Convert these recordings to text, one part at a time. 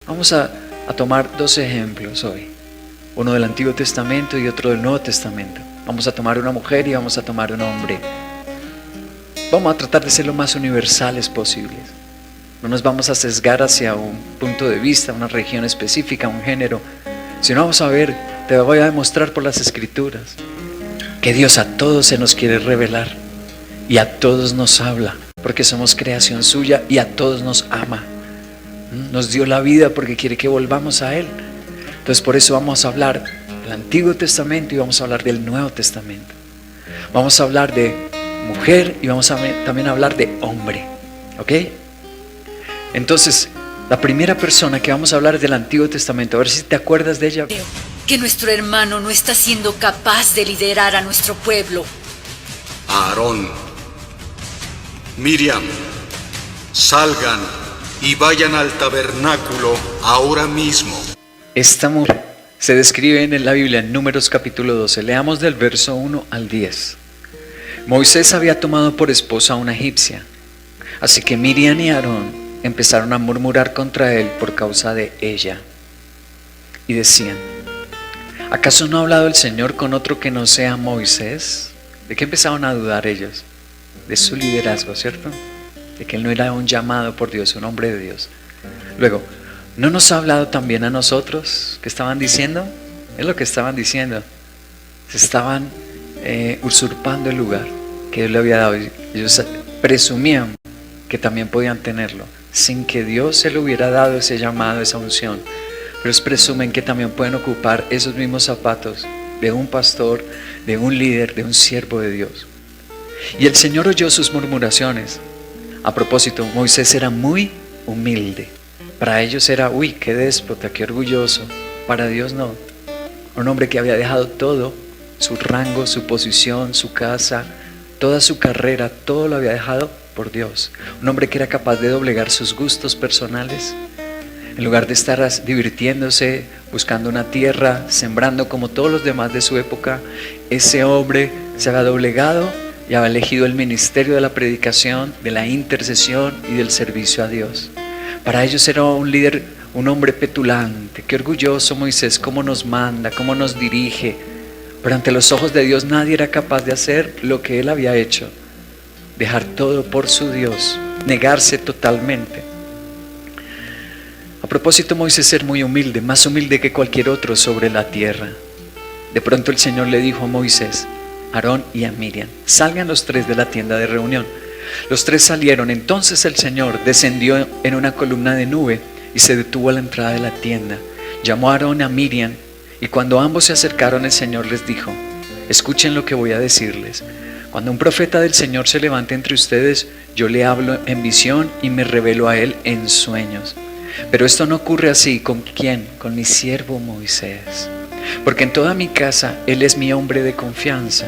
Vamos a tomar dos ejemplos hoy. Uno del Antiguo Testamento y otro del Nuevo Testamento. Vamos a tomar una mujer y vamos a tomar un hombre. Vamos a tratar de ser lo más universales posibles. No nos vamos a sesgar hacia un punto de vista, una región específica, un género. Sino vamos a ver, te voy a demostrar por las Escrituras que Dios a todos se nos quiere revelar y a todos nos habla, porque somos creación suya y a todos nos ama. Nos dio la vida porque quiere que volvamos a Él. Entonces por eso vamos a hablar del Antiguo Testamento y vamos a hablar del Nuevo Testamento. Vamos a hablar de mujer y vamos a también hablar de hombre. ¿Ok? Entonces, la primera persona que vamos a hablar es del Antiguo Testamento. A ver si te acuerdas de ella. Creo que nuestro hermano no está siendo capaz de liderar a nuestro pueblo. Aarón, Miriam, salgan y vayan al tabernáculo ahora mismo. Esta mujer se describe en la Biblia en Números capítulo 12. Leamos del verso 1 al 10. Moisés había tomado por esposa a una egipcia. Así que Miriam y Aarón empezaron a murmurar contra él por causa de ella. Y decían: ¿acaso no ha hablado el Señor con otro que no sea Moisés? ¿De qué empezaron a dudar ellos? De su liderazgo, ¿cierto? De que él no era un llamado por Dios, un hombre de Dios. Luego, ¿no nos ha hablado también a nosotros? ¿Qué estaban diciendo? Es lo que estaban diciendo. Se estaban usurpando el lugar que Dios le había dado. Ellos presumían que también podían tenerlo, sin que Dios se le hubiera dado ese llamado, esa unción. Pero ellos presumen que también pueden ocupar esos mismos zapatos de un pastor, de un líder, de un siervo de Dios. Y el Señor oyó sus murmuraciones. A propósito, Moisés era muy humilde. Para ellos era, uy, qué déspota, qué orgulloso. Para Dios no. Un hombre que había dejado todo, su rango, su posición, su casa, toda su carrera, todo lo había dejado por Dios. Un hombre que era capaz de doblegar sus gustos personales. En lugar de estar divirtiéndose, buscando una tierra, sembrando como todos los demás de su época, ese hombre se había doblegado y había elegido el ministerio de la predicación, de la intercesión y del servicio a Dios. Para ellos era un líder, un hombre petulante. Qué orgulloso Moisés, cómo nos manda, cómo nos dirige. Pero ante los ojos de Dios nadie era capaz de hacer lo que él había hecho. Dejar todo por su Dios, negarse totalmente. A propósito, Moisés era muy humilde, más humilde que cualquier otro sobre la tierra. De pronto el Señor le dijo a Moisés, Aarón y a Miriam: salgan los tres de la tienda de reunión. Los tres salieron. Entonces el Señor descendió en una columna de nube y se detuvo a la entrada de la tienda. Llamó a Aarón y a Miriam, y cuando ambos se acercaron, el Señor les dijo: escuchen lo que voy a decirles. Cuando un profeta del Señor se levante entre ustedes, yo le hablo en visión y me revelo a él en sueños. Pero esto no ocurre así. ¿Con quién? Con mi siervo Moisés. Porque en toda mi casa él es mi hombre de confianza.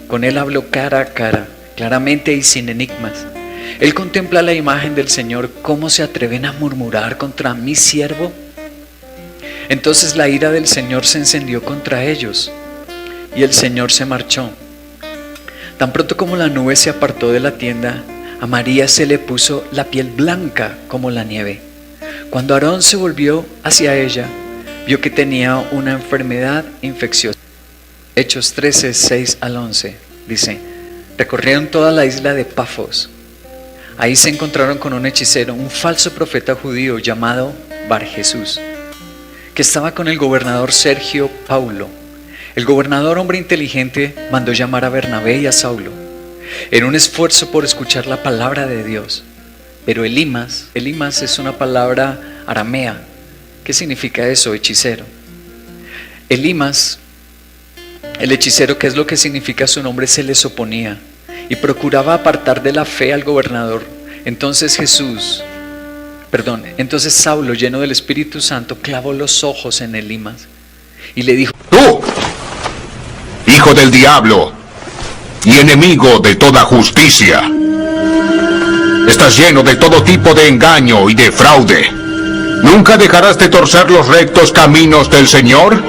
Con él hablo cara a cara, claramente y sin enigmas. Él contempla la imagen del Señor. ¿Cómo se atreven a murmurar contra mi siervo? Entonces la ira del Señor se encendió contra ellos y el Señor se marchó. Tan pronto como la nube se apartó de la tienda, a María se le puso la piel blanca como la nieve. Cuando Aarón se volvió hacia ella, vio que tenía una enfermedad infecciosa. Hechos 13, 6 al 11, dice: recorrieron toda la isla de Pafos. Ahí se encontraron con un hechicero, un falso profeta judío llamado Bar-Jesús, que estaba con el gobernador Sergio Paulo. El gobernador, hombre inteligente, mandó llamar a Bernabé y a Saulo en un esfuerzo por escuchar la palabra de Dios. Pero Elimas es una palabra aramea. ¿Qué significa eso? Hechicero. Elimas, el hechicero, ¿qué es lo que significa su nombre? Se les oponía y procuraba apartar de la fe al gobernador. Entonces Saulo, lleno del Espíritu Santo, clavó los ojos en Elimas y le dijo: ¡tú, hijo del diablo y enemigo de toda justicia! Estás lleno de todo tipo de engaño y de fraude. ¿Nunca dejarás de torcer los rectos caminos del Señor?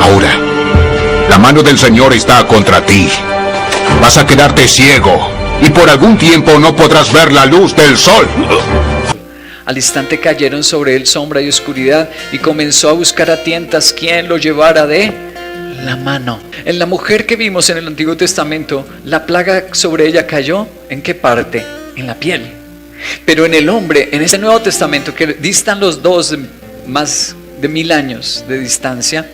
Ahora, la mano del Señor está contra ti. Vas a quedarte ciego y por algún tiempo no podrás ver la luz del sol. Al instante cayeron sobre él sombra y oscuridad y comenzó a buscar a tientas quién lo llevara de la mano. En la mujer que vimos en el Antiguo Testamento, la plaga sobre ella cayó, ¿en qué parte? En la piel. Pero en el hombre, en ese Nuevo Testamento, que distan los dos más de 1000 años de distancia,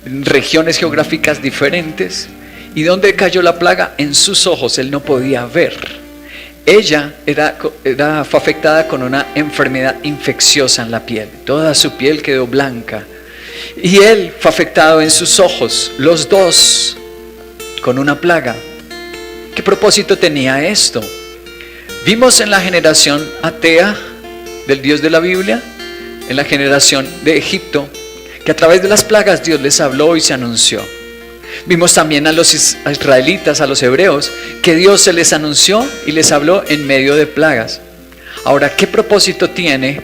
en regiones geográficas diferentes, ¿y dónde cayó la plaga? En sus ojos, él no podía ver. Ella fue afectada con una enfermedad infecciosa en la piel, toda su piel quedó blanca. Y él fue afectado en sus ojos, los dos con una plaga. ¿Qué propósito tenía esto? Vimos en la generación atea del Dios de la Biblia, en la generación de Egipto, que a través de las plagas Dios les habló y se anunció. Vimos también a los israelitas, a los hebreos, que Dios se les anunció y les habló en medio de plagas. Ahora, ¿qué propósito tiene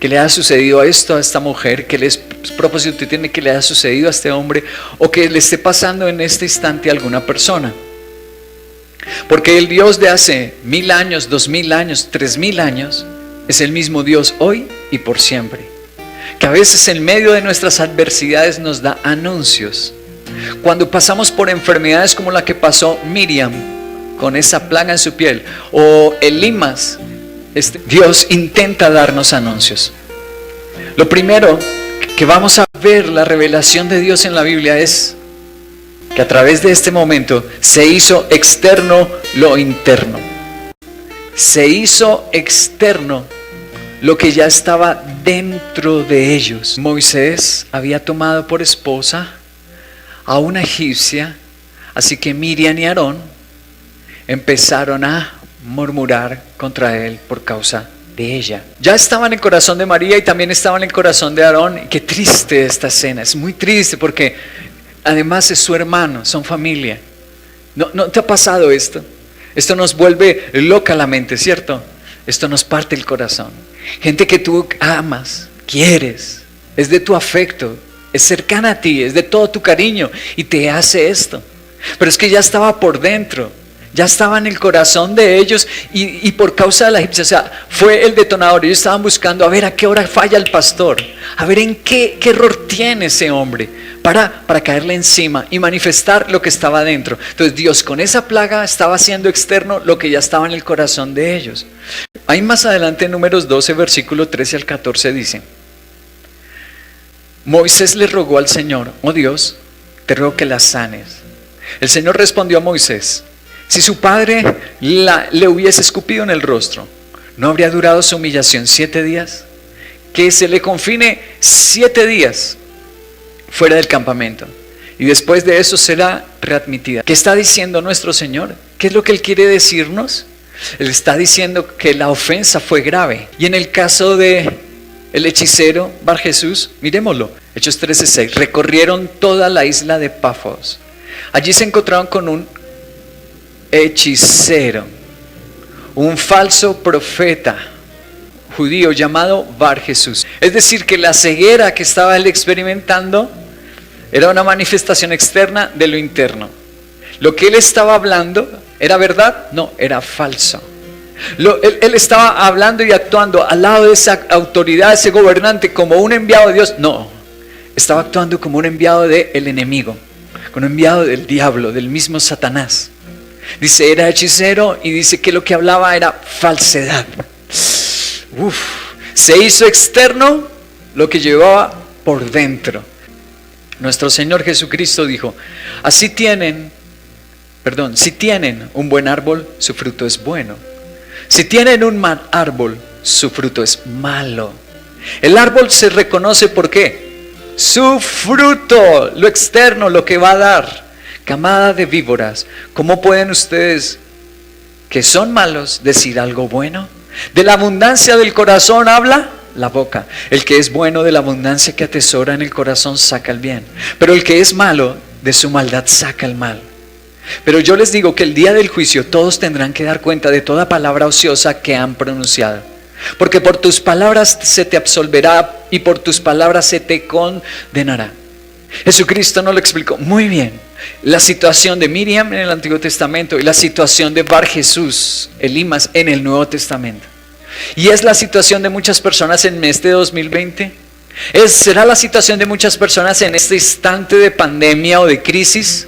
que le haya sucedido a esta mujer? ¿Qué propósito tiene que le haya sucedido a este hombre? ¿O que le esté pasando en este instante a alguna persona? Porque el Dios de hace 1000 años, 2000 años, 3000 años es el mismo Dios hoy y por siempre. Que a veces en medio de nuestras adversidades nos da anuncios. Cuando pasamos por enfermedades como la que pasó Miriam con esa plaga en su piel, o Elimas, Dios intenta darnos anuncios. Lo primero que vamos a ver la revelación de Dios en la Biblia es que a través de este momento se hizo externo lo interno. Se hizo externo lo que ya estaba dentro de ellos. Moisés había tomado por esposa a una egipcia, así que Miriam y Aarón empezaron a murmurar contra él por causa de ella. Ya estaba en el corazón de María y también estaba en el corazón de Aarón. Y qué triste esta escena, es muy triste porque además es su hermano, son familia. ¿No te ha pasado esto? Esto nos vuelve loca la mente, ¿cierto? Esto nos parte el corazón. Gente que tú amas, quieres, es de tu afecto, es cercana a ti, es de todo tu cariño y te hace esto. Pero es que ya estaba por dentro, ya estaba en el corazón de ellos y por causa de la egipcia, o sea, fue el detonador. Ellos estaban buscando a ver a qué hora falla el pastor, a ver en qué error tiene ese hombre para caerle encima y manifestar lo que estaba dentro. Entonces Dios con esa plaga estaba haciendo externo lo que ya estaba en el corazón de ellos. Ahí más adelante en Números 12, versículo 13 al 14 dice: Moisés le rogó al Señor: oh Dios, te ruego que la sanes. El Señor respondió a Moisés: si su padre le hubiese escupido en el rostro, ¿no habría durado su humillación 7 días? Que se le confine 7 días fuera del campamento y después de eso será readmitida. ¿Qué está diciendo nuestro Señor? ¿Qué es lo que Él quiere decirnos? Él está diciendo que la ofensa fue grave. Y en el caso de el hechicero Bar Jesús, miremoslo, Hechos 13:6, recorrieron toda la isla de Pafos. Allí se encontraron con un hechicero, un falso profeta judío llamado Bar Jesús. Es decir, que la ceguera que estaba él experimentando era una manifestación externa de lo interno. Lo que él estaba hablando ¿era verdad? No, era falso. Él estaba hablando y actuando al lado de esa autoridad, ese gobernante, como un enviado de Dios. No, estaba actuando como un enviado del enemigo, como un enviado del diablo, del mismo Satanás. Dice, era hechicero y dice que lo que hablaba era falsedad. Se hizo externo lo que llevaba por dentro. Nuestro Señor Jesucristo dijo, si tienen un buen árbol, su fruto es bueno. Si tienen un mal árbol, su fruto es malo. El árbol se reconoce ¿por qué? Su fruto, lo externo, lo que va a dar. Camada de víboras, ¿cómo pueden ustedes que son malos decir algo bueno? De la abundancia del corazón habla la boca. El que es bueno, de la abundancia que atesora en el corazón saca el bien. Pero el que es malo, de su maldad saca el mal. Pero yo les digo que el día del juicio todos tendrán que dar cuenta de toda palabra ociosa que han pronunciado. Porque por tus palabras se te absolverá y por tus palabras se te condenará. Jesucristo nos lo explicó muy bien. La situación de Miriam en el Antiguo Testamento y la situación de Bar Jesús, Elimas, en el Nuevo Testamento. ¿Y es la situación de muchas personas en este 2020? ¿Será la situación de muchas personas en este instante de pandemia o de crisis?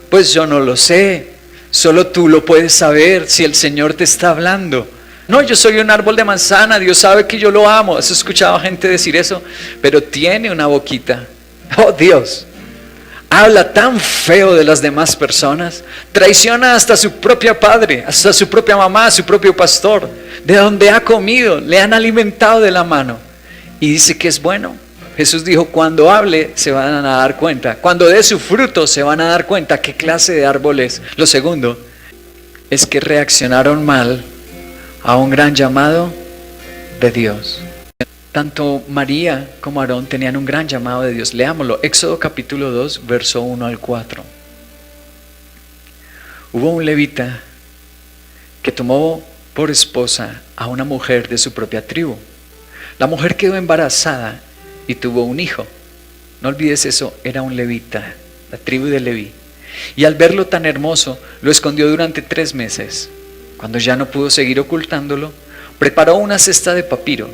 Pues yo no lo sé. Solo tú lo puedes saber si el Señor te está hablando. No, yo soy un árbol de manzana, Dios sabe que yo lo amo. ¿Has escuchado gente decir eso? Pero tiene una boquita. Oh Dios, habla tan feo de las demás personas. Traiciona hasta su propio padre, hasta su propia mamá, su propio pastor. De donde ha comido, le han alimentado de la mano. Y dice que es bueno. Jesús dijo, cuando hable se van a dar cuenta. Cuando dé su fruto se van a dar cuenta qué clase de árbol es. Lo segundo es que reaccionaron mal a un gran llamado de Dios. Tanto María como Aarón tenían un gran llamado de Dios. Leámoslo, Éxodo capítulo 2, verso 1 al 4. Hubo un levita que tomó por esposa a una mujer de su propia tribu. La mujer quedó embarazada y tuvo un hijo. No olvides eso, era un levita, la tribu de Leví. Y al verlo tan hermoso, lo escondió durante 3 meses. Cuando ya no pudo seguir ocultándolo, preparó una cesta de papiro,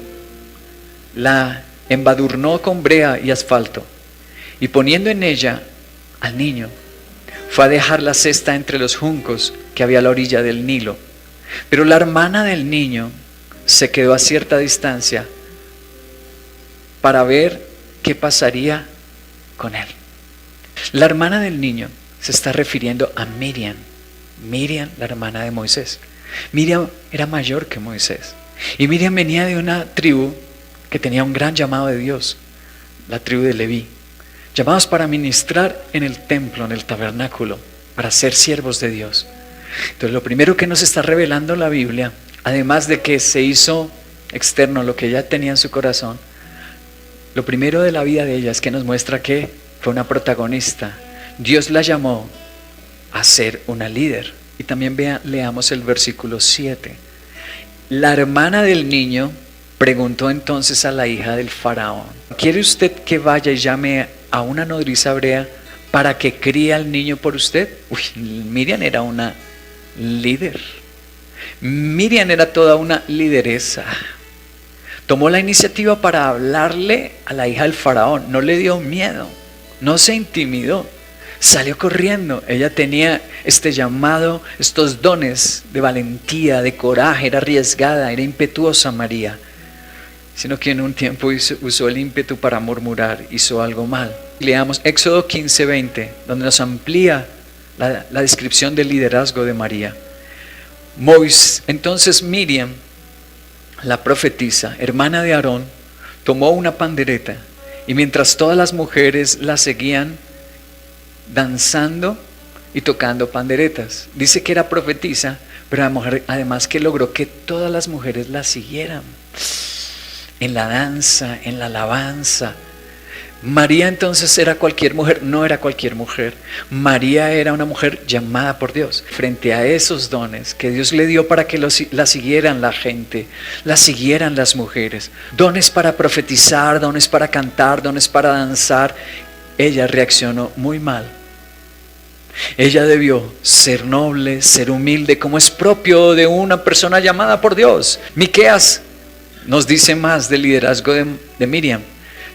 la embadurnó con brea y asfalto, y poniendo en ella al niño, fue a dejar la cesta entre los juncos que había a la orilla del Nilo. Pero la hermana del niño se quedó a cierta distancia para ver qué pasaría con él. La hermana del niño se está refiriendo a Miriam. Miriam, la hermana de Moisés. Miriam era mayor que Moisés. Y Miriam venía de una tribu que tenía un gran llamado de Dios, la tribu de Leví. Llamados para ministrar en el templo, en el tabernáculo, para ser siervos de Dios. Entonces lo primero que nos está revelando la Biblia, además de que se hizo externo lo que ella tenía en su corazón, lo primero de la vida de ella es que nos muestra que fue una protagonista. Dios la llamó a ser una líder. Y también leamos el versículo 7. La hermana del niño preguntó entonces a la hija del faraón: ¿quiere usted que vaya y llame a una nodriza hebrea para que críe al niño por usted? Uy, Miriam era una líder. Miriam era toda una lideresa. Tomó la iniciativa para hablarle a la hija del faraón. No le dio miedo, no se intimidó. Salió corriendo. Ella tenía este llamado, estos dones de valentía, de coraje, era arriesgada, era impetuosa María. Sino que en un tiempo usó el ímpetu para murmurar, hizo algo mal. Leamos Éxodo 15:20, donde nos amplía la descripción del liderazgo de María. Entonces Miriam, la profetisa, hermana de Aarón, tomó una pandereta y mientras todas las mujeres la seguían, danzando y tocando panderetas. Dice que era profetisa, pero además que logró que todas las mujeres la siguieran en la danza, en la alabanza. María entonces era cualquier mujer, no era cualquier mujer. María era una mujer llamada por Dios. Frente a esos dones que Dios le dio para que la siguieran la gente, la siguieran las mujeres, dones para profetizar, dones para cantar, dones para danzar, ella reaccionó muy mal. Ella debió ser noble, ser humilde, como es propio de una persona llamada por Dios. Miqueas nos dice más del liderazgo de Miriam.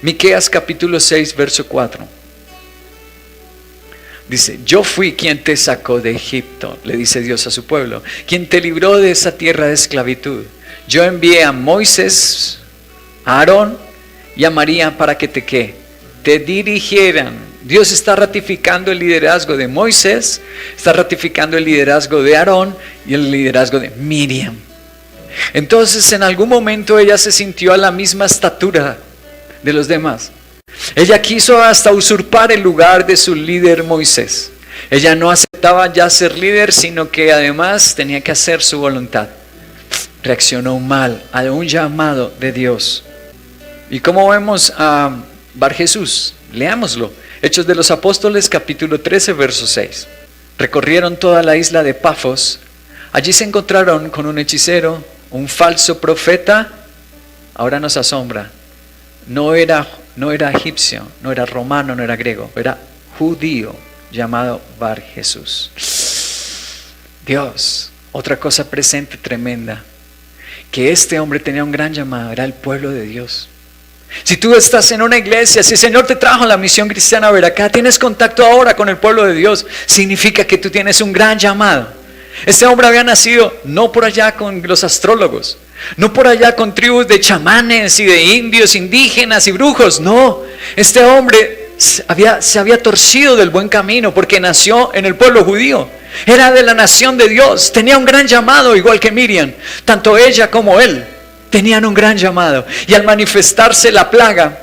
Miqueas capítulo 6, verso 4. Dice: yo fui quien te sacó de Egipto, le dice Dios a su pueblo, quien te libró de esa tierra de esclavitud. Yo envié a Moisés, a Aarón y a María para que te dirigieran. Dios está ratificando el liderazgo de Moisés, está ratificando el liderazgo de Aarón y el liderazgo de Miriam. Entonces en algún momento ella se sintió a la misma estatura de los demás. Ella quiso hasta usurpar el lugar de su líder Moisés. Ella no aceptaba ya ser líder, sino que además tenía que hacer su voluntad. Reaccionó mal a un llamado de Dios. ¿Y cómo vemos a Bar Jesús? Leámoslo. Hechos de los Apóstoles capítulo 13 verso 6. Recorrieron toda la isla de Pafos. Allí se encontraron con un hechicero, un falso profeta. Ahora nos asombra. No era egipcio, no era romano, no era griego, era judío, llamado Bar Jesús. Dios, otra cosa presente tremenda, que este hombre tenía un gran llamado, era el pueblo de Dios. Si tú estás en una iglesia, si el Señor te trajo la misión cristiana a ver acá, tienes contacto ahora con el pueblo de Dios, significa que tú tienes un gran llamado. Este hombre había nacido no por allá con los astrólogos, no por allá con tribus de chamanes y de indios, indígenas y brujos, no. Este hombre se había torcido del buen camino porque nació en el pueblo judío. Era de la nación de Dios, tenía un gran llamado igual que Miriam, tanto ella como él. Tenían un gran llamado, y al manifestarse la plaga,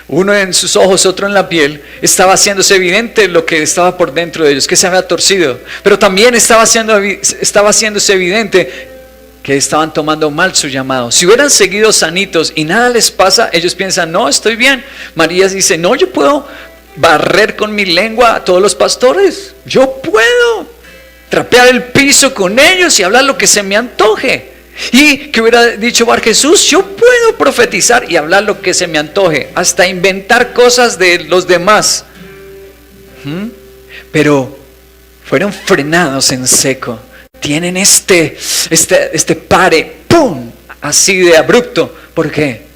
uno en sus ojos, otro en la piel, estaba haciéndose evidente lo que estaba por dentro de ellos, que se había torcido, pero también estaba haciéndose evidente que estaban tomando mal su llamado. Si hubieran seguido sanitos y nada les pasa, ellos piensan, no, estoy bien. María dice, no, yo puedo barrer con mi lengua a todos los pastores, yo puedo trapear el piso con ellos y hablar lo que se me antoje. Y que hubiera dicho Bar Jesús, yo puedo profetizar y hablar lo que se me antoje, hasta inventar cosas de los demás. Pero fueron frenados en seco. Tienen este pare, ¡pum!, así de abrupto. ¿Por qué?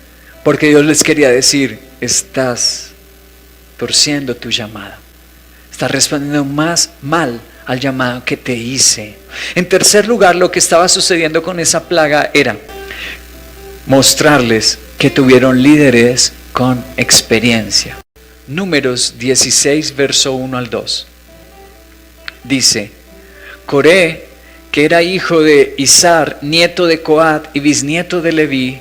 Porque Dios les quería decir, estás torciendo tu llamado, estás respondiendo más mal al llamado que te hice. En tercer lugar, lo que estaba sucediendo con esa plaga era mostrarles que tuvieron líderes con experiencia. Números 16, verso 1 al 2. Dice, Coré, que era hijo de Izar, nieto de Coat y bisnieto de Leví,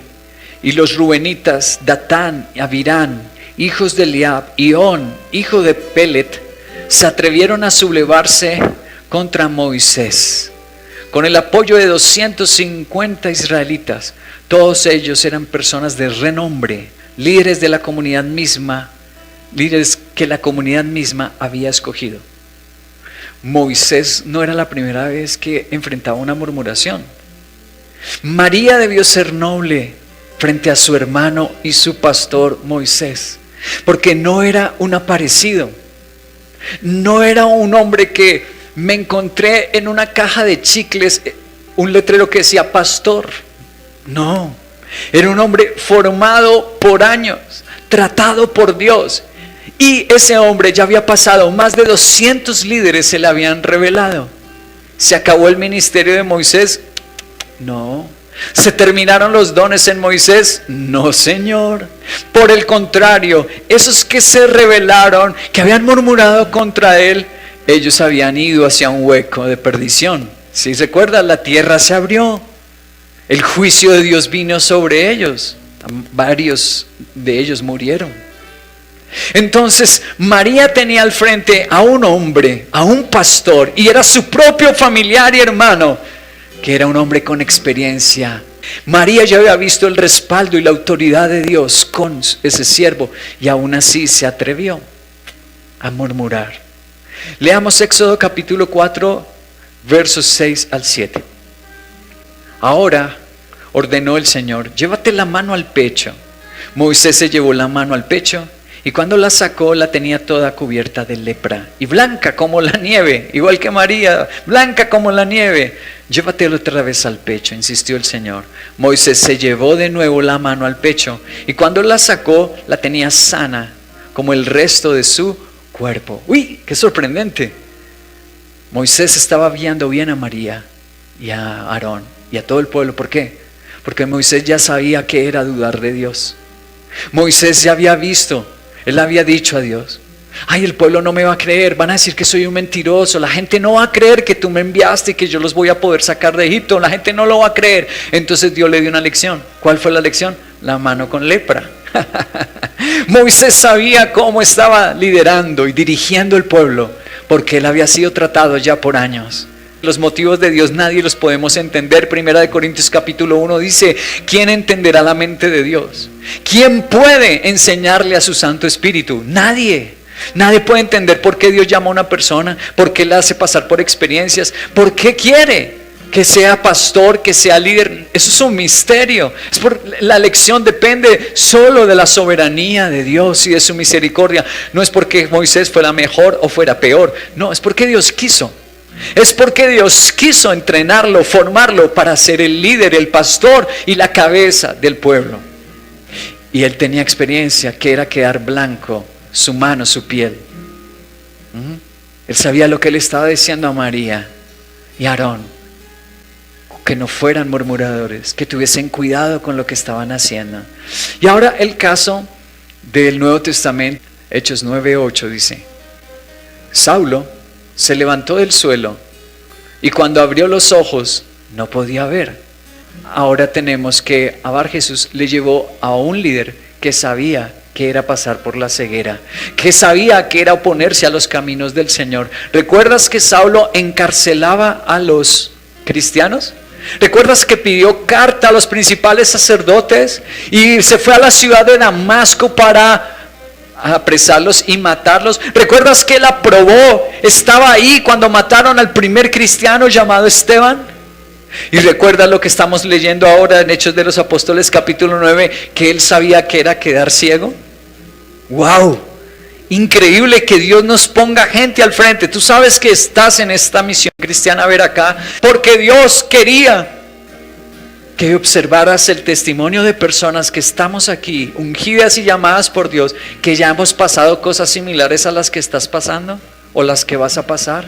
y los rubenitas, Datán y Abirán, hijos de Eliab, y On, hijo de Pelet, se atrevieron a sublevarse contra Moisés, con el apoyo de 250 israelitas. Todos ellos eran personas de renombre, líderes de la comunidad misma, líderes que la comunidad misma había escogido. Moisés no era la primera vez que enfrentaba una murmuración. María debió ser noble frente a su hermano y su pastor Moisés, porque no era un aparecido. No era un hombre que me encontré en una caja de chicles, un letrero que decía pastor. No, era un hombre formado por años, tratado por Dios. Y ese hombre ya había pasado, más de 200 líderes se le habían revelado. ¿Se acabó el ministerio de Moisés? No. ¿Se terminaron los dones en Moisés? No, Señor. Por el contrario, esos que se rebelaron, que habían murmurado contra él, ellos habían ido hacia un hueco de perdición. Si se acuerdan, la tierra se abrió. El juicio de Dios vino sobre ellos. Varios de ellos murieron. Entonces María tenía al frente a un hombre, a un pastor, y era su propio familiar y hermano, que era un hombre con experiencia. María ya había visto el respaldo y la autoridad de Dios con ese siervo, y aún así se atrevió a murmurar. Leamos Éxodo capítulo 4, versos 6 al 7. Ahora ordenó el Señor, llévate la mano al pecho. Moisés se llevó la mano al pecho, y cuando la sacó la tenía toda cubierta de lepra y blanca como la nieve, igual que María, blanca como la nieve. Llévatelo otra vez al pecho, insistió el Señor. Moisés se llevó de nuevo la mano al pecho, y cuando la sacó la tenía sana como el resto de su cuerpo. ¡Uy! ¡Qué sorprendente! Moisés estaba viendo bien a María y a Aarón y a todo el pueblo. ¿Por qué? Porque Moisés ya sabía que era dudar de Dios. Moisés ya había visto. Él había dicho a Dios, ay, el pueblo no me va a creer, van a decir que soy un mentiroso, la gente no va a creer que tú me enviaste y que yo los voy a poder sacar de Egipto, la gente no lo va a creer. Entonces Dios le dio una lección. ¿Cuál fue la lección? La mano con lepra. Moisés sabía cómo estaba liderando y dirigiendo el pueblo, porque él había sido tratado ya por años. Los motivos de Dios nadie los podemos entender. Primera de Corintios capítulo 1 dice, ¿quién entenderá la mente de Dios? ¿Quién puede enseñarle a su Santo Espíritu? Nadie. Nadie puede entender por qué Dios llama a una persona, por qué la hace pasar por experiencias, por qué quiere que sea pastor, que sea líder. Eso es un misterio. La elección depende solo de la soberanía de Dios y de su misericordia. No es porque Moisés fuera mejor o fuera peor. No, es porque Dios quiso. Es porque Dios quiso entrenarlo, formarlo para ser el líder, el pastor y la cabeza del pueblo. Y él tenía experiencia que era quedar blanco, su mano, su piel. Él sabía lo que le estaba diciendo a María y a Aarón, que no fueran murmuradores, que tuviesen cuidado con lo que estaban haciendo. Y ahora el caso del Nuevo Testamento, Hechos 9:8 dice: Saulo se levantó del suelo y cuando abrió los ojos no podía ver. Ahora tenemos que a Bar Jesús le llevó a un líder que sabía que era pasar por la ceguera, que sabía que era oponerse a los caminos del Señor. ¿Recuerdas que Saulo encarcelaba a los cristianos? ¿Recuerdas que pidió carta a los principales sacerdotes y se fue a la ciudad de Damasco para apresarlos y matarlos? ¿Recuerdas que él aprobó, estaba ahí cuando mataron al primer cristiano llamado Esteban? Y recuerda lo que estamos leyendo ahora en Hechos de los Apóstoles capítulo 9, que él sabía que era quedar ciego. ¡Wow! Increíble que Dios nos ponga gente al frente. Tú sabes que estás en esta misión cristiana, ver acá, porque Dios quería que observaras el testimonio de personas que estamos aquí, ungidas y llamadas por Dios, que ya hemos pasado cosas similares a las que estás pasando o las que vas a pasar.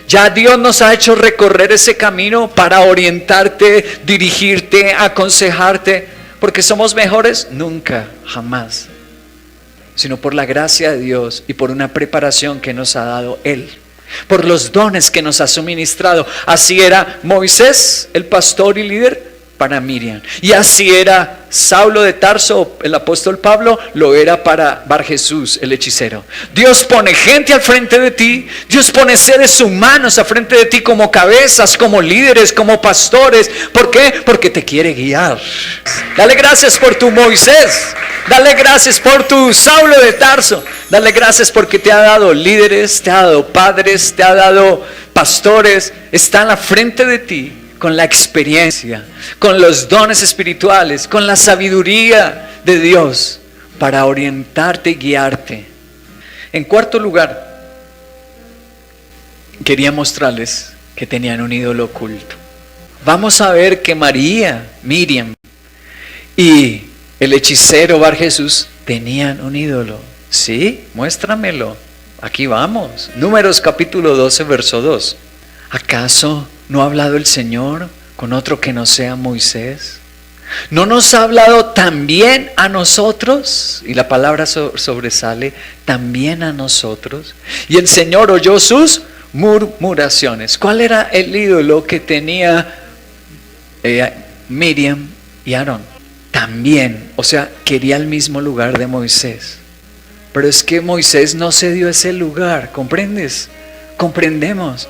Ya Dios nos ha hecho recorrer ese camino para orientarte, dirigirte, aconsejarte, porque somos mejores, nunca, jamás, sino por la gracia de Dios y por una preparación que nos ha dado Él, por los dones que nos ha suministrado. Así era Moisés, el pastor y líder, para Miriam, y así era Saulo de Tarso, el apóstol Pablo, lo era para Bar Jesús, el hechicero. Dios pone gente al frente de ti, Dios pone seres humanos al frente de ti como cabezas, como líderes, como pastores. ¿Por qué? Porque te quiere guiar. Dale gracias por tu Moisés, dale gracias por tu Saulo de Tarso, dale gracias porque te ha dado líderes, te ha dado padres, te ha dado pastores, están al frente de ti con la experiencia, con los dones espirituales, con la sabiduría de Dios para orientarte y guiarte. En cuarto lugar, quería mostrarles que tenían un ídolo oculto. Vamos a ver que María, Miriam y el hechicero Bar Jesús tenían un ídolo. ¿Sí? Muéstramelo. Aquí vamos. Números capítulo 12, verso 2. ¿Acaso no ha hablado el Señor con otro que no sea Moisés? ¿No nos ha hablado también a nosotros? Y la palabra sobresale, también a nosotros. Y el Señor oyó sus murmuraciones. ¿Cuál era el ídolo que tenía Miriam y Aarón? También, o sea, quería el mismo lugar de Moisés. Pero es que Moisés no se dio ese lugar, ¿comprendes? Comprendemos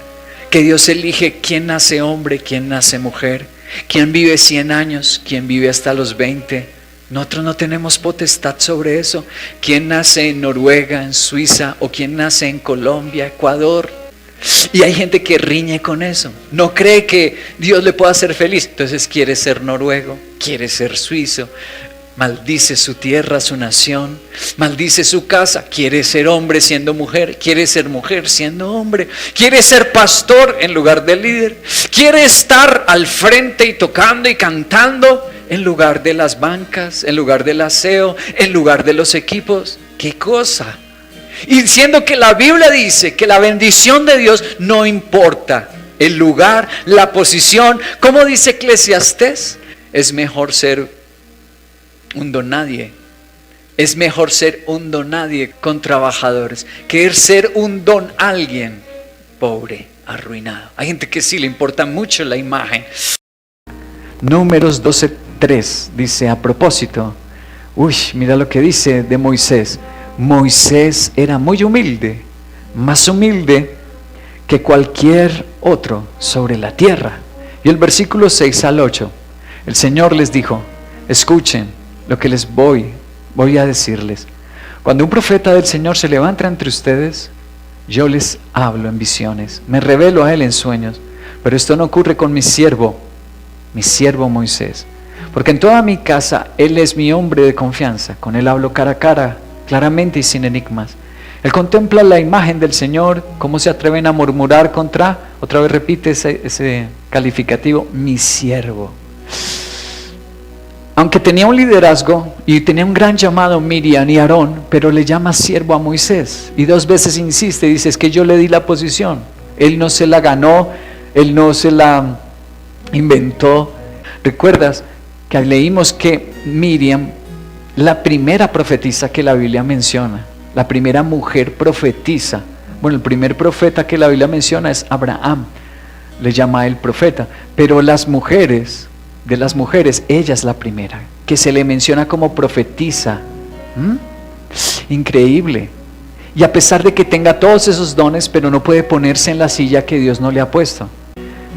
que Dios elige quién nace hombre, quién nace mujer, quién vive 100 años, quién vive hasta los 20. Nosotros no tenemos potestad sobre eso. Quién nace en Noruega, en Suiza, o quién nace en Colombia, Ecuador. Y hay gente que riñe con eso. No cree que Dios le pueda hacer feliz. Entonces quiere ser noruego, quiere ser suizo. Maldice su tierra, su nación, maldice su casa. Quiere ser hombre siendo mujer, quiere ser mujer siendo hombre, quiere ser pastor en lugar de líder, quiere estar al frente y tocando y cantando en lugar de las bancas, en lugar del aseo, en lugar de los equipos. ¡Qué cosa! Y siendo que la Biblia dice que la bendición de Dios no importa el lugar, la posición. ¿Cómo dice Eclesiastés? Es mejor ser un donadie. Es mejor ser un donadie con trabajadores que ser un don alguien pobre, arruinado. Hay gente que sí le importa mucho la imagen. Números 12:3 dice a propósito. Mira lo que dice de Moisés. Moisés era muy humilde, más humilde que cualquier otro sobre la tierra. Y el versículo 6 al 8, el Señor les dijo: escuchen lo que les voy a decirles. Cuando un profeta del Señor se levanta entre ustedes, yo les hablo en visiones, me revelo a él en sueños. Pero esto no ocurre con mi siervo Moisés, porque en toda mi casa él es mi hombre de confianza. Con él hablo cara a cara, claramente y sin enigmas. Él contempla la imagen del Señor. ¿Cómo se atreven a murmurar contra Otra vez repite ese calificativo, mi siervo. Aunque tenía un liderazgo y tenía un gran llamado Miriam y Aarón, pero le llama siervo a Moisés. Y 2 veces insiste, dice, es que yo le di la posición. Él no se la ganó, él no se la inventó. ¿Recuerdas que leímos que Miriam, la primera profetisa que la Biblia menciona, la primera mujer profetisa? Bueno, el primer profeta que la Biblia menciona es Abraham, le llama a él profeta, pero de las mujeres, ella es la primera que se le menciona como profetisa. Increíble. Y a pesar de que tenga todos esos dones, pero no puede ponerse en la silla que Dios no le ha puesto.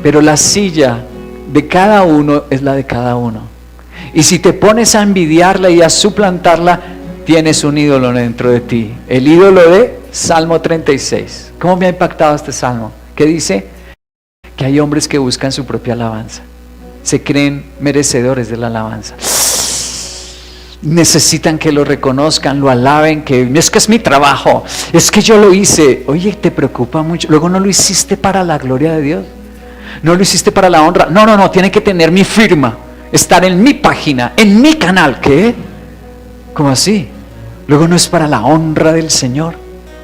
Pero la silla de cada uno es la de cada uno. Y si te pones a envidiarla y a suplantarla, tienes un ídolo dentro de ti. El ídolo de Salmo 36. ¿Cómo me ha impactado este salmo? ¿Qué dice? Que hay hombres que buscan su propia alabanza. Se creen merecedores de la alabanza. Necesitan que lo reconozcan, lo alaben, que es mi trabajo, es que yo lo hice. Oye, ¿te preocupa mucho? Luego no lo hiciste para la gloria de Dios. No lo hiciste para la honra. No, tiene que tener mi firma, estar en mi página, en mi canal. ¿Qué? ¿Cómo así? Luego no es para la honra del Señor,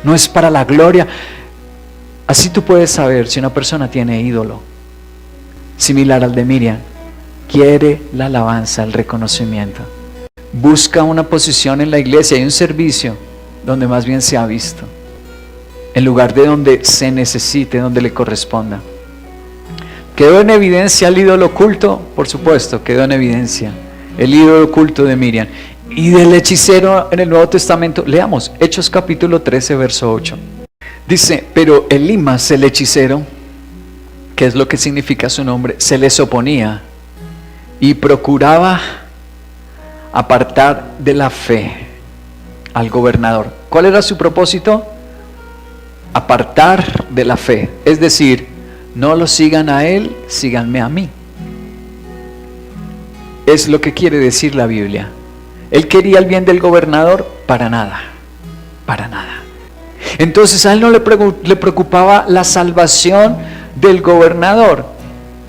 no es para la gloria. Así tú puedes saber si una persona tiene ídolo. Similar al de Miriam, quiere la alabanza, el reconocimiento. Busca una posición en la iglesia y un servicio donde más bien se ha visto, en lugar de donde se necesite, donde le corresponda. ¿Quedó en evidencia el ídolo oculto? Por supuesto, quedó en evidencia el ídolo oculto de Miriam. Y del hechicero en el Nuevo Testamento, leamos Hechos capítulo 13, verso 8. Dice, pero Elimas, el hechicero, que es lo que significa su nombre, se les oponía y procuraba apartar de la fe al gobernador. ¿Cuál era su propósito? Apartar de la fe. Es decir, no lo sigan a él, síganme a mí. Es lo que quiere decir la Biblia. Él quería el bien del gobernador, para nada, para nada. Entonces a él no le preocupaba la salvación del gobernador,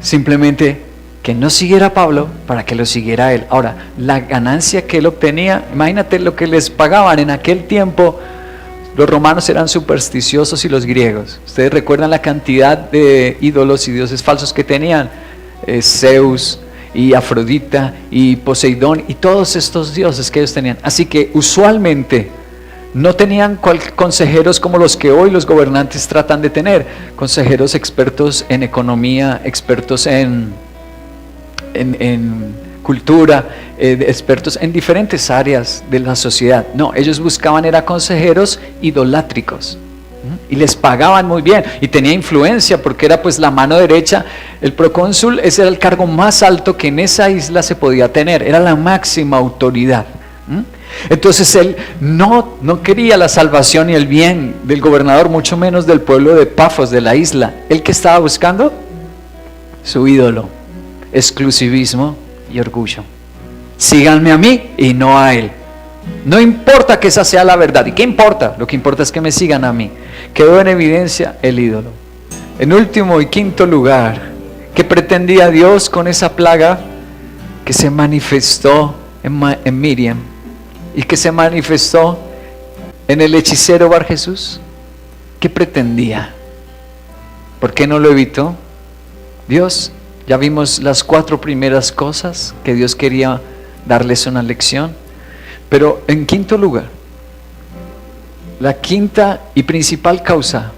simplemente que no siguiera a Pablo para que lo siguiera a él. Ahora, la ganancia que él obtenía, imagínate lo que les pagaban en aquel tiempo. Los romanos eran supersticiosos y los griegos. Ustedes recuerdan la cantidad de ídolos y dioses falsos que tenían. Zeus y Afrodita y Poseidón y todos estos dioses que ellos tenían. Así que usualmente no tenían consejeros como los que hoy los gobernantes tratan de tener. Consejeros expertos en economía, expertos en cultura, expertos en diferentes áreas de la sociedad. No, ellos buscaban era consejeros idolátricos. Y les pagaban muy bien y tenía influencia porque era pues la mano derecha. El procónsul, ese era el cargo más alto que en esa isla se podía tener, era la máxima autoridad. Entonces él no quería la salvación y el bien del gobernador, mucho menos del pueblo de Pafos, de la isla. ¿Él qué estaba buscando? Su ídolo, exclusivismo y orgullo. Síganme a mí y no a él. No importa que esa sea la verdad. ¿Y qué importa? Lo que importa es que me sigan a mí. Quedó en evidencia el ídolo. En último y quinto lugar, ¿qué pretendía Dios con esa plaga que se manifestó en Miriam y que se manifestó en el hechicero Bar Jesús? ¿Qué pretendía? ¿Por qué no lo evitó Dios? Ya vimos las 4 primeras cosas que Dios quería darles una lección. Pero en quinto lugar, la quinta y principal causa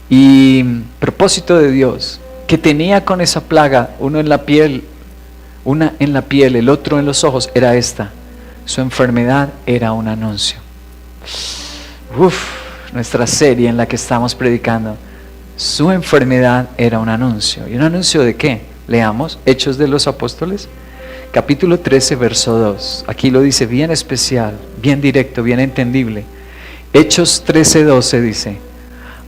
y propósito de Dios que tenía con esa plaga, una en la piel, el otro en los ojos, era esta: su enfermedad era un anuncio. Nuestra serie en la que estamos predicando, su enfermedad era un anuncio. ¿Y un anuncio de qué? Leamos Hechos de los Apóstoles capítulo 13, verso 2. Aquí lo dice bien especial, bien directo, bien entendible. Hechos 13, 12 dice: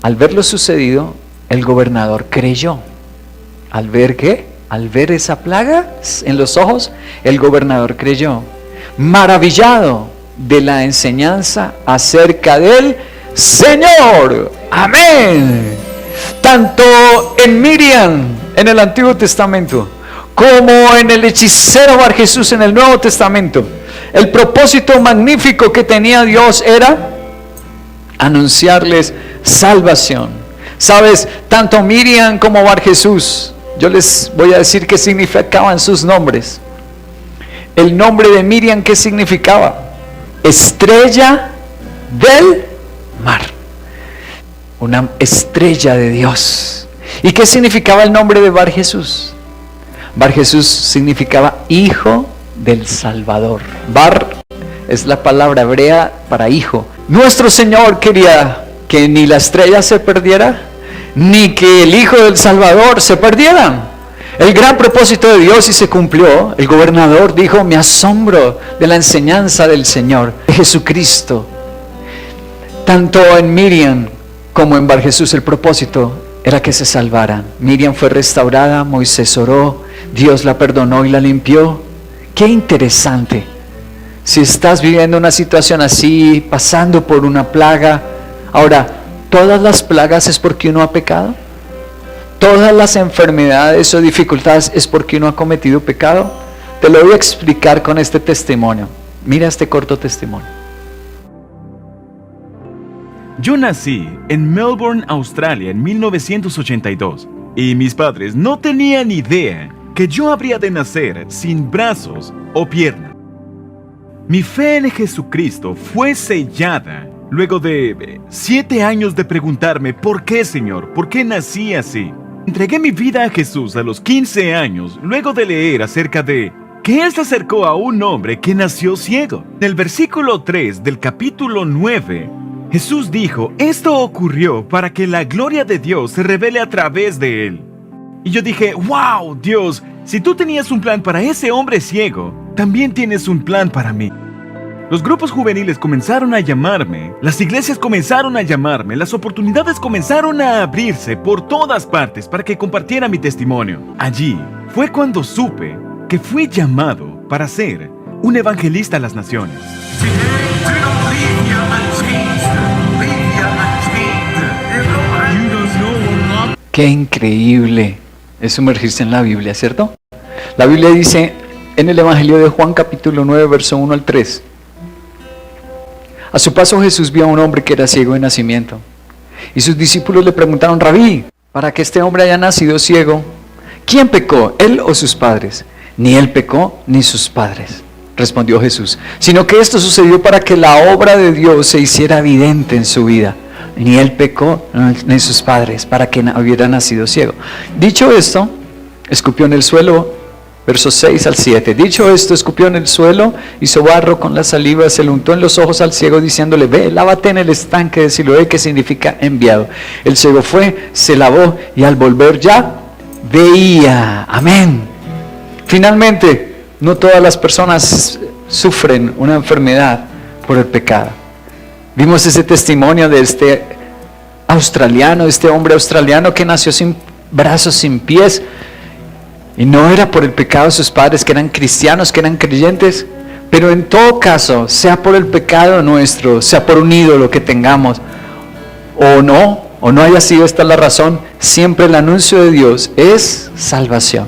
al ver lo sucedido, el gobernador creyó. ¿Al ver qué? Al ver esa plaga en los ojos, el gobernador creyó, maravillado de la enseñanza acerca del Señor. Amén. Tanto en Miriam en el Antiguo Testamento como en el hechicero Bar Jesús en el Nuevo Testamento, el propósito magnífico que tenía Dios era anunciarles salvación. Sabes, tanto Miriam como Bar Jesús, yo les voy a decir qué significaban sus nombres. El nombre de Miriam, ¿qué significaba? Estrella del mar. Una estrella de Dios. ¿Y qué significaba el nombre de Bar Jesús? Bar Jesús significaba hijo del Salvador. Bar es la palabra hebrea para hijo. Nuestro Señor quería que ni la estrella se perdiera, ni que el hijo del Salvador se perdiera. El gran propósito de Dios y se cumplió. El gobernador dijo: me asombro de la enseñanza del Señor, de Jesucristo. Tanto en Miriam como en Bar Jesús el propósito era que se salvaran. Miriam fue restaurada, Moisés oró, Dios la perdonó y la limpió. Qué interesante. Si estás viviendo una situación así, pasando por una plaga, ahora, ¿todas las plagas es porque uno ha pecado? ¿Todas las enfermedades o dificultades es porque uno ha cometido pecado? Te lo voy a explicar con este testimonio. Mira este corto testimonio. Yo nací en Melbourne, Australia, en 1982, y mis padres no tenían idea que yo habría de nacer sin brazos o piernas. Mi fe en Jesucristo fue sellada luego de 7 años de preguntarme: ¿por qué, Señor? ¿Por qué nací así? Entregué mi vida a Jesús a los 15 años, luego de leer acerca de que Él se acercó a un hombre que nació ciego. En el versículo 3 del capítulo 9, Jesús dijo: esto ocurrió para que la gloria de Dios se revele a través de Él. Y yo dije: wow, Dios, si tú tenías un plan para ese hombre ciego, también tienes un plan para mí. Los grupos juveniles comenzaron a llamarme, las iglesias comenzaron a llamarme, las oportunidades comenzaron a abrirse por todas partes para que compartiera mi testimonio. Allí fue cuando supe que fui llamado para ser un evangelista a las naciones. Qué increíble es sumergirse en la Biblia, ¿cierto? La Biblia dice en el Evangelio de Juan capítulo 9, verso 1 al 3. A su paso Jesús vio a un hombre que era ciego de nacimiento. Y sus discípulos le preguntaron: Rabí, para que este hombre haya nacido ciego, ¿quién pecó, él o sus padres? Ni él pecó, ni sus padres, respondió Jesús, sino que esto sucedió para que la obra de Dios se hiciera evidente en su vida. Ni él pecó, ni sus padres, para que hubiera nacido ciego. Dicho esto, escupió en el suelo. Versos 6 al 7. Dicho esto, escupió en el suelo, hizo barro con la saliva, se lo untó en los ojos al ciego, diciéndole: ve, lávate en el estanque de Siloé, que significa enviado. El ciego fue, se lavó, y al volver ya veía. Amén. Finalmente, no todas las personas sufren una enfermedad por el pecado. Vimos ese testimonio de este australiano, este hombre australiano que nació sin brazos, sin pies. Y no era por el pecado de sus padres, que eran cristianos, que eran creyentes. Pero en todo caso, sea por el pecado nuestro, sea por un ídolo que tengamos, o no haya sido esta la razón, siempre el anuncio de Dios es salvación.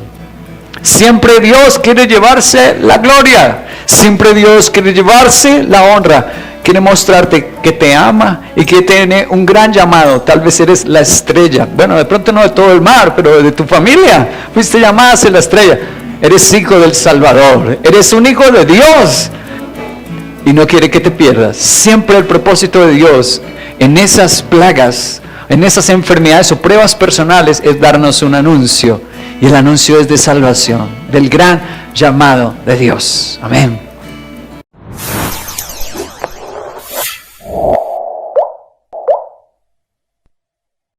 Siempre Dios quiere llevarse la gloria. Siempre Dios quiere llevarse la honra. Quiere mostrarte que te ama y que tiene un gran llamado. Tal vez eres la estrella. Bueno, de pronto no de todo el mar, pero de tu familia. Fuiste llamada a ser la estrella. Eres hijo del Salvador. Eres un hijo de Dios. Y no quiere que te pierdas. Siempre el propósito de Dios en esas plagas, en esas enfermedades o pruebas personales, es darnos un anuncio. Y el anuncio es de salvación, del gran llamado de Dios. Amén.